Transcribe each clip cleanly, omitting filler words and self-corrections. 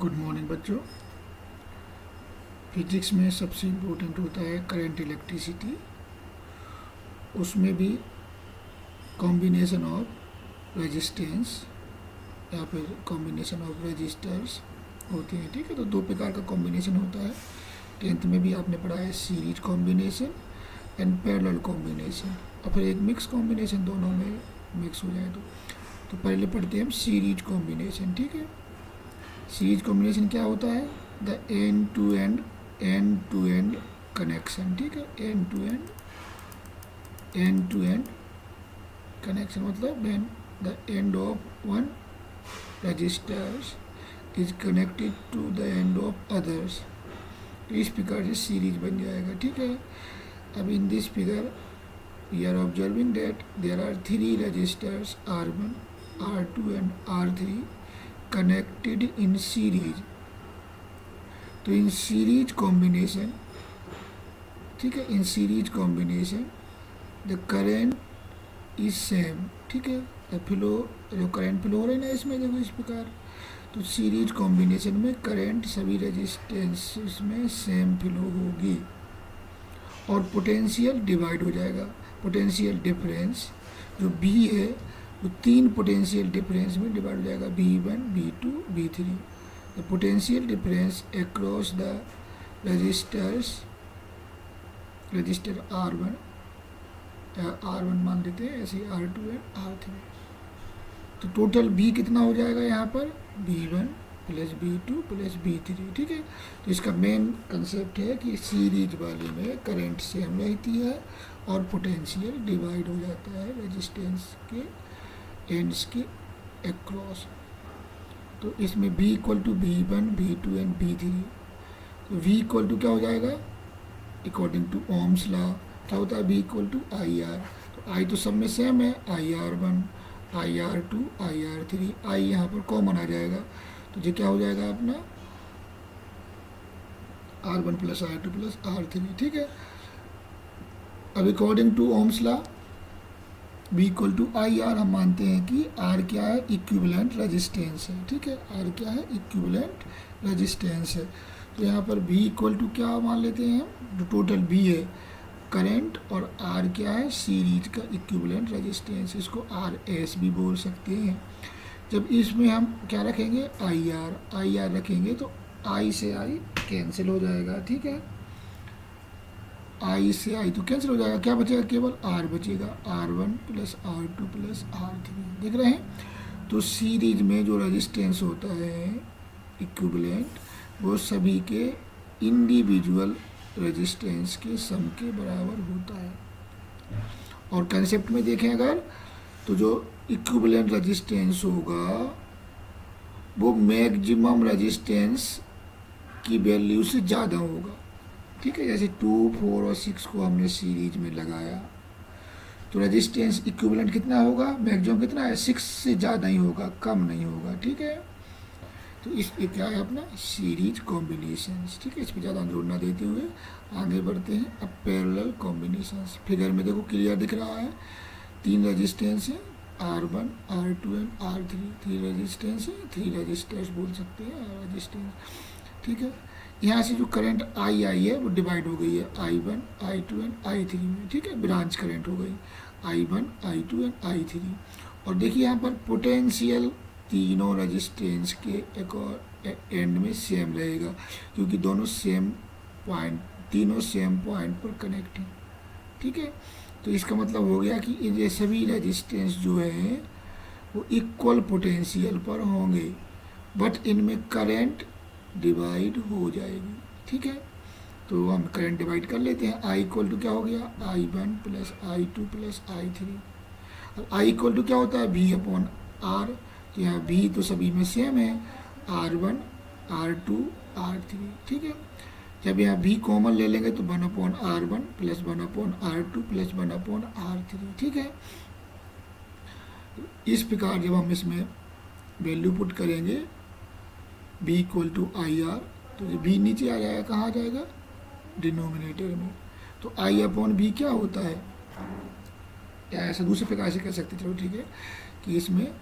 Good morning बच्चों। Physics में सबसे इम्पोर्टेंट होता है करंट इलेक्ट्रिसिटी। उसमें भी कॉम्बिनेशन ऑफ रेजिस्टेंस या फिर कॉम्बिनेशन ऑफ रेजिस्टर्स होते हैं। ठीक है, तो दो प्रकार का कॉम्बिनेशन होता है। टेंथ में भी आपने पढ़ा है series combination and parallel combination, और फिर एक मिक्स कॉम्बिनेशन, दोनों में मिक्स हो जाए तो पहले पढ़ते हैं हम सीरीज कॉम्बिनेशन। ठीक है, सीरीज कॉम्बिनेशन क्या होता है? The end to end connection. ठीक है, एंड टू एंड कनेक्शन मतलब when the end of one registers is connected to the end of others. इस प्रकार से सीरीज बन जाएगा। ठीक है, अब in this figure we are observing that there are three registers R1, R2 and R3 connected in series। तो in series combination, ठीक है, in series combination the current is same. ठीक है, द फ्लो, जो करंट फ्लो हो रही है ना इसमें, देखो इस प्रकार। तो सीरीज कॉम्बिनेशन में करंट सभी रेजिस्टेंसेस में सेम फ्लो होगी और पोटेंशियल डिवाइड हो जाएगा। पोटेंशियल डिफरेंस जो B है वो तीन पोटेंशियल डिफरेंस में डिवाइड हो जाएगा, V1, V2, V3। The potential difference across the register R1 मान लेते हैं, ऐसे R2 एंड R3। तो टोटल B कितना हो जाएगा यहाँ पर? V1 plus V2 plus V3। ठीक है, तो इसका मेन कंसेप्ट है कि सीरीज वाले में करंट सेम रहती है और पोटेंशियल डिवाइड हो जाता है रेजिस्टेंस के एंड्स के अक्रॉस। तो इसमें V equal to V1, V2 and V3। तो V इक्वल टू क्या हो जाएगा? अकॉर्डिंग टू ओम्स लॉ क्या होता है? V equal to IR। तो I तो सब में सेम है, IR1, IR2, IR3। I यहाँ पर कॉमन आ जाएगा, तो ये क्या हो जाएगा अपना R1 plus R2 plus R3। ठीक है, अब according to Ohm's law V equal to IR हम मानते हैं कि R क्या है? इक्विवेलेंट रेजिस्टेंस है। ठीक है, R क्या है? इक्विवेलेंट रेजिस्टेंस है। तो यहाँ पर V इक्वल टू क्या मान लेते हैं हम? जो टोटल V है करंट, और R क्या है? सीरीज का इक्विवेलेंट रेजिस्टेंस, इसको RS भी बोल सकते हैं। जब इसमें हम क्या रखेंगे? IR रखेंगे तो I से I कैंसिल हो जाएगा। ठीक है, I से I तो कैंसिल हो जाएगा, क्या बचेगा? केवल R बचेगा, R1 plus R2 plus R3। देख रहे हैं? तो सीरीज में जो रेजिस्टेंस होता है इक्विवेलेंट, वो सभी के इंडिविजुअल रेजिस्टेंस के सम के बराबर होता है। और कंसेप्ट में देखें अगर, तो जो इक्विवेलेंट रेजिस्टेंस होगा वो मैक्सिमम रेजिस्टेंस की वैल्यू से ज़्यादा होगा। ठीक है, जैसे 2, 4 और 6 को हमने सीरीज में लगाया तो रेजिस्टेंस इक्विवेलेंट कितना होगा? मैक्सिमम कितना है? 6 से ज़्यादा ही होगा, कम नहीं होगा। ठीक है, तो इस क्या है अपना सीरीज कॉम्बिनेशन। ठीक है, इस पर ज़्यादा जोर ना देते हुए आगे बढ़ते हैं। अब पैरेलल कॉम्बिनेशन, फिगर में देखो क्लियर दिख रहा है, तीन रेजिस्टेंस है R1, R2 and R3। Three resistance है, थ्री रेजिस्टर्स बोल सकते हैं रेजिस्टेंस। ठीक है, यहाँ से जो करंट आई है वो डिवाइड हो गई है I1, I2 एंड I3 में। ठीक है, ब्रांच करंट हो गई I1, I2 एंड I3। और देखिए यहाँ पर पोटेंशियल तीनों रेजिस्टेंस के एक और एंड में सेम रहेगा, क्योंकि दोनों सेम पॉइंट, तीनों सेम पॉइंट पर कनेक्ट हैं। ठीक है, तो इसका मतलब हो गया कि ये सभी रेजिस्टेंस जो है वो इक्वल पोटेंशियल पर होंगे, बट इनमें करंट डिवाइड हो जाएगी। ठीक है, तो हम करंट डिवाइड कर लेते हैं। I इक्वल टू क्या हो गया? I1 plus I2 plus I3। अब I इक्वल टू क्या होता है? V upon R। तो यहाँ V तो सभी में सेम है, R1, R2, R3। ठीक है, जब यहाँ V कॉमन ले लेंगे तो 1 upon R1 plus 1 upon R2 plus 1 upon R3। ठीक है, इस प्रकार जब हम इसमें वैल्यू पुट करेंगे V इक्वल टू IR, तो ये V नीचे आ जाएगा, कहाँ आ जाएगा? डिनोमिनेटर में। तो I अपॉन V क्या होता है? या ऐसा दूसरे प्रकार से कर सकते, चलो ठीक है, कि इसमें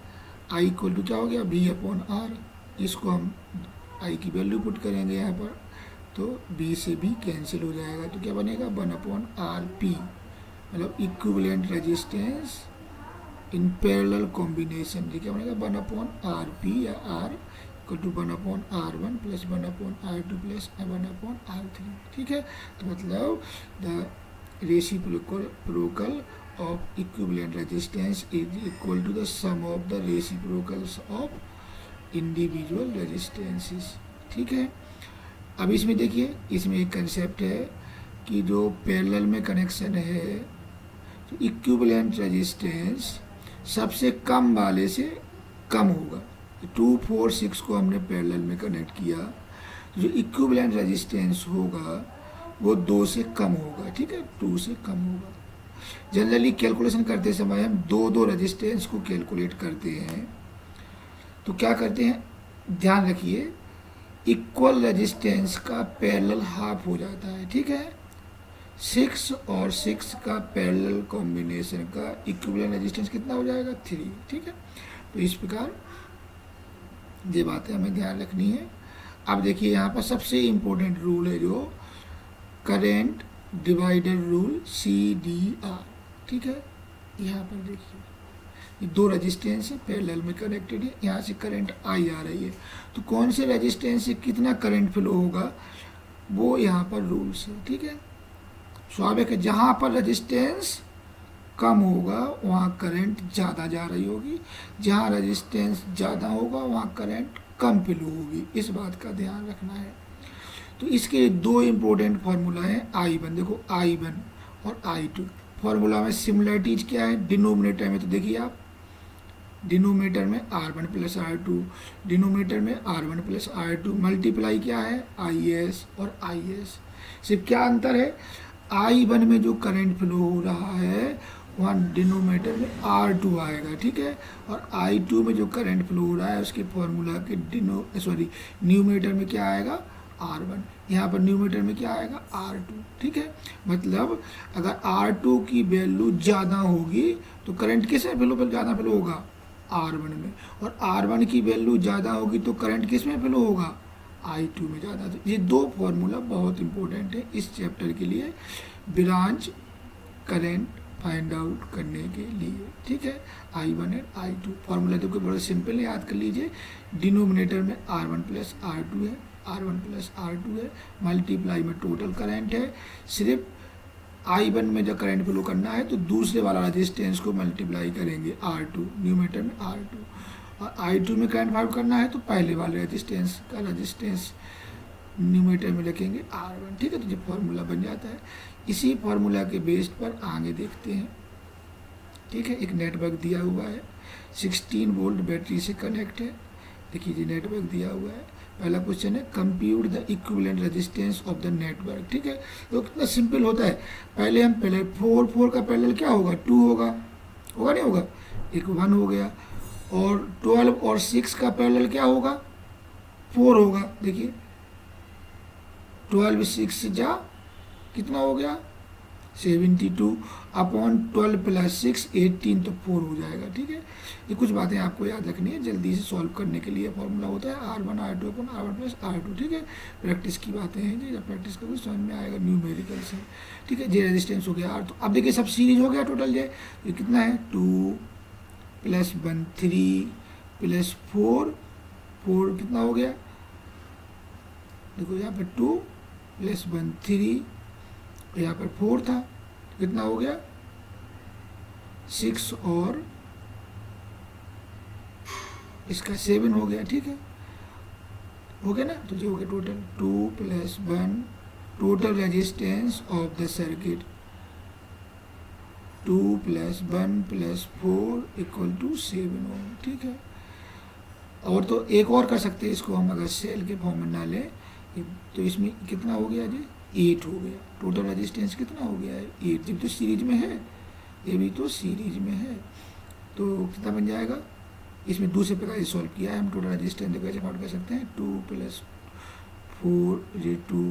I इक्वल टू क्या हो गया? V upon R। इसको हम आई की वैल्यू पुट करेंगे यहाँ पर, तो बी से बी कैंसिल हो जाएगा, तो क्या बनेगा 1/RP, मतलब equivalent resistance in parallel combination. ये क्या बनेगा 1/RP या R equal to 1/R1 plus 1/R2 plus 1/R3। ठीक है, तो मतलब the reciprocal of equivalent resistance is equal to the sum of the reciprocals of individual resistances। ठीक है, अब इसमें देखिए, इसमें एक कंसेप्ट है कि जो पैरेलल में कनेक्शन है तो इक्विवेलेंट रेजिस्टेंस सबसे कम वाले से कम होगा। 2, 4, 6 को हमने पैरेलल में कनेक्ट किया, तो जो इक्विवेलेंट रेजिस्टेंस होगा वो 2 से कम होगा। ठीक है, 2 से कम होगा। जनरली कैलकुलेशन करते समय हम दो रेजिस्टेंस को कैलकुलेट करते हैं, तो क्या करते हैं, ध्यान रखिए, इक्वल रेजिस्टेंस का पैरेलल हाफ हो जाता है। ठीक है, 6 और 6 का पैरेलल कॉम्बिनेशन का इक्विवेलेंट रेजिस्टेंस कितना हो जाएगा 3। ठीक है, तो इस प्रकार ये बातें हमें ध्यान रखनी है। अब देखिए यहाँ पर सबसे इम्पोर्टेंट रूल है जो करेंट डिवाइडर रूल CDR। ठीक है, यहाँ पर देखिए ये 2 रेजिस्टेंस है पैरेलल में कनेक्टेड है, यहाँ से करंट आई आ रही है, तो कौन से रेजिस्टेंस से कितना करंट फ्लो होगा वो यहाँ पर रूल्स है। ठीक है, स्वाभाविक है, जहाँ पर रेजिस्टेंस कम होगा वहाँ करंट ज़्यादा जा रही होगी, जहाँ रेजिस्टेंस ज़्यादा होगा वहाँ करंट कम फ्लो होगी, इस बात का ध्यान रखना है। तो इसके 2 इम्पोर्टेंट फार्मूला हैं I1, देखो I1 और I2। फार्मूला में सिमिलरिटीज क्या है, डिनोमिनेटर में तो देखिए आप, डिनोमिनेटर में R1 प्लस R2, डिनोमिनेटर में R1 प्लस R2, मल्टीप्लाई क्या है IS और IS। सिर्फ क्या अंतर है, I1 में जो करंट फ्लो हो रहा है वहाँ डिनोमिनेटर में R2 आएगा। ठीक है, और I2 में जो करंट फ्लो हो रहा है उसके फार्मूला के न्यूमिनेटर में क्या आएगा R1, यहाँ पर न्यूमिनेटर में क्या आएगा R2। ठीक है, मतलब अगर R2 की वैल्यू ज़्यादा होगी तो करंट किस में फ्लो ज़्यादा फ्लो होगा R1 में, और R1 की वैल्यू ज़्यादा होगी तो करंट किस में फ्लो होगा I2 में ज़्यादा। तो ये 2 फार्मूला बहुत इंपॉर्टेंट है इस चैप्टर के लिए, ब्रांच करंट फाइंड आउट करने के लिए। ठीक है, I1 एंड I2 फार्मूला देखो बड़ा सिंपल है, याद कर लीजिए। डिनोमिनेटर में R1 प्लस R2 है, R1 प्लस R2 है, मल्टीप्लाई में टोटल करंट है। सिर्फ I1 में जब करंट फ्लो करना है तो दूसरे वाला रेजिस्टेंस को मल्टीप्लाई करेंगे R2, न्यूमिनेटर में R2, और I2 में करंट फाइंड करना है तो पहले वाले रेजिस्टेंस का रेजिस्टेंस न्यूमिनेटर में लिखेंगे R1। ठीक है, तो ये फार्मूला बन जाता है। इसी फार्मूला के बेस पर आगे देखते हैं। ठीक है, एक नेटवर्क दिया हुआ है, 16 वोल्ट बैटरी से कनेक्ट है। देखिए ये नेटवर्क दिया हुआ है। पहला क्वेश्चन है compute the equivalent resistance of the network. ठीक है, तो कितना सिंपल होता है, पहले 4 का पैरेलल क्या होगा 2 होगा नहीं होगा, एक 1 हो गया, और 12 और 6 का पैरेलल क्या होगा 4 होगा। देखिए 12 6 से जा कितना हो गया 72 अपॉन 12 प्लस 6 18, तो 4 हो जाएगा। ठीक है, ये कुछ बातें आपको याद रखनी है, जल्दी से सॉल्व करने के लिए फॉर्मूला होता है R1 R2 upon R1 plus R2। ठीक है, प्रैक्टिस की बातें हैं जी, जब प्रैक्टिस करोगे समझ में आएगा न्यूमेरिकल से। ठीक है, ये रेजिस्टेंस हो गया R। तो अब देखिए सब सीरीज हो गया टोटल, ये कितना है 2 प्लस 1 3 प्लस 4 कितना हो गया, देखो यहाँ पर 2 प्लस 1 3, यहाँ पर 4 था, कितना हो गया 6 और इसका 7 हो गया। ठीक है, हो गया ना, तो जो हो गया total 2 plus 1, total resistance of the circuit 2 plus 1 plus 4 equal to 7 ohm. ठीक है, और तो एक और कर सकते हैं इसको हम, अगर सेल के फॉर्म में ना लें तो इसमें कितना हो गया जी 8 हो गया। टोटल रेजिस्टेंस कितना हो गया है 8, जब तो सीरीज में है, ये भी तो सीरीज में है, तो कितना बन जाएगा। इसमें दूसरे प्रकार से सॉल्व किया है हम, टोटल रेजिस्टेंस कैसे फाइंड कर सकते हैं 2 प्लस 4 ये 2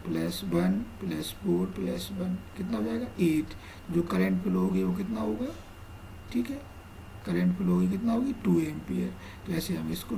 प्लस 1 प्लस 4 प्लस 1 कितना हो जाएगा 8। जो करंट फ्लो होगी वो कितना होगा, ठीक है, करंट फ्लो होगी कितना होगी 2 एम्पियर। तो ऐसे हम इसको